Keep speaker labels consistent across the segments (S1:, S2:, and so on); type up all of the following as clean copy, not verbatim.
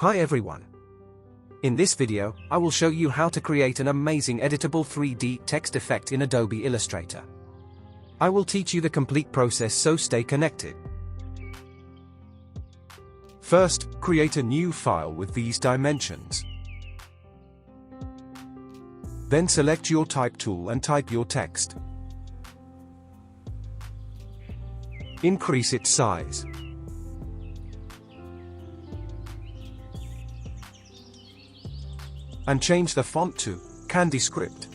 S1: Hi everyone. In this video, I will show you how to create an amazing editable 3D text effect in Adobe Illustrator. I will teach you the complete process, so stay connected. First, create a new file with these dimensions. Then select your type tool and type your text. Increase its size. And change the font to CandyScript.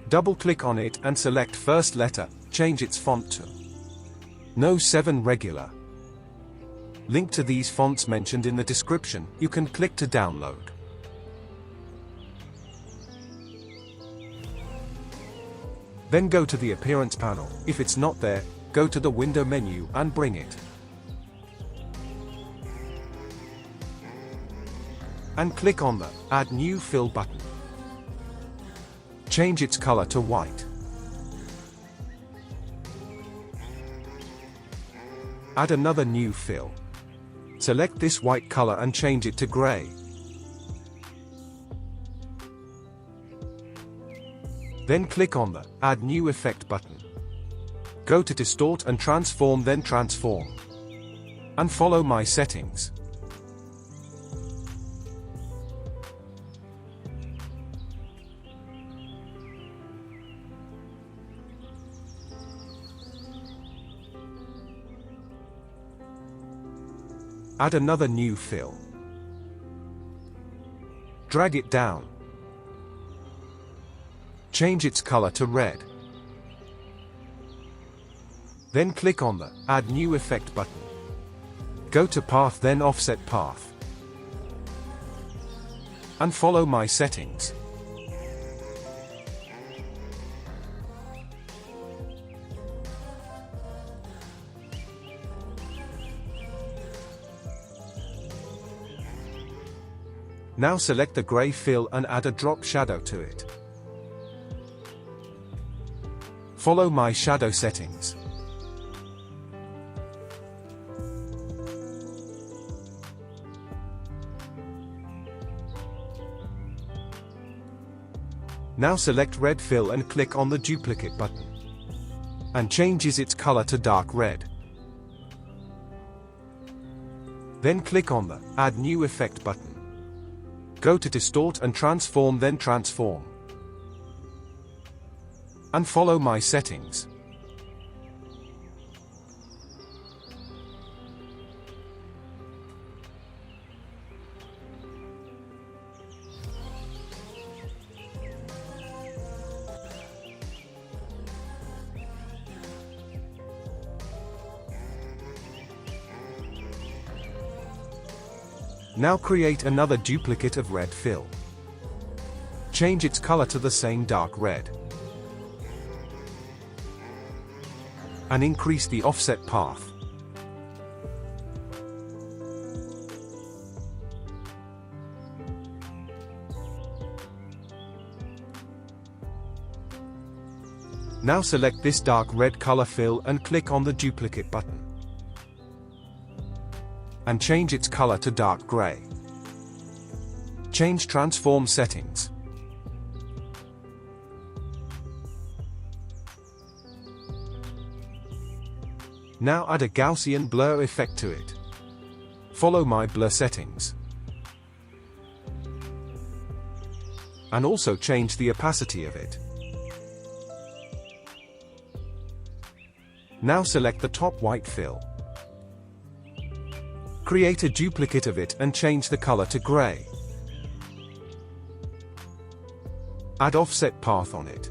S1: Double-click on it and select first letter, change its font to No 7 Regular. Link to these fonts mentioned in the description, you can click to download. Then go to the Appearance panel, if it's not there, go to the Window menu and bring it. And click on the Add New Fill button. Change its color to white. Add another new fill. Select this white color and change it to gray. Then click on the Add New Effect button. Go to Distort and Transform, then Transform. And follow my settings. Add another new fill. Drag it down. Change its color to red. Then click on the Add New Effect button. Go to Path, then Offset Path. And follow my settings. Now select the gray fill and add a drop shadow to it. Follow my shadow settings. Now select red fill and click on the duplicate button. And changes its color to dark red. Then click on the Add New Effect button. Go to Distort and Transform, then Transform. And follow my settings. Now create another duplicate of red fill. Change its color to the same dark red. And increase the offset path. Now select this dark red color fill and click on the duplicate button. And change its color to dark gray. Change transform settings. Now add a Gaussian blur effect to it. Follow my blur settings. And also change the opacity of it. Now select the top white fill. Create a duplicate of it and change the color to gray. Add offset path on it.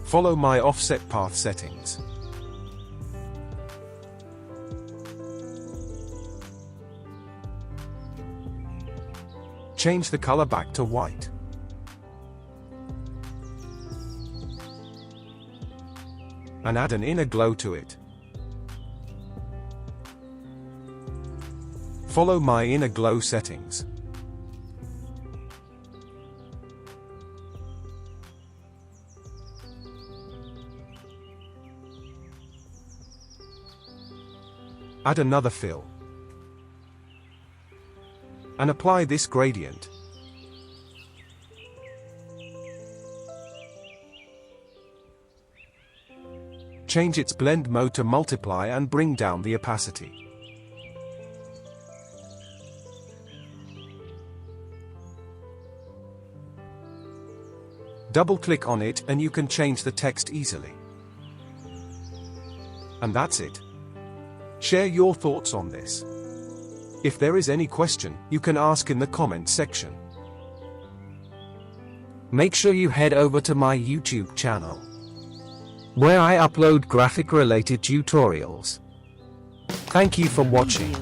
S1: Follow my offset path settings. Change the color back to white. And add an inner glow to it. Follow my inner glow settings. Add another fill. And apply this gradient. Change its blend mode to multiply and bring down the opacity. Double-click on it and you can change the text easily. And that's it. Share your thoughts on this. If there is any question, you can ask in the comment section. Make sure you head over to my YouTube channel, where I upload graphic-related tutorials. Thank you for watching.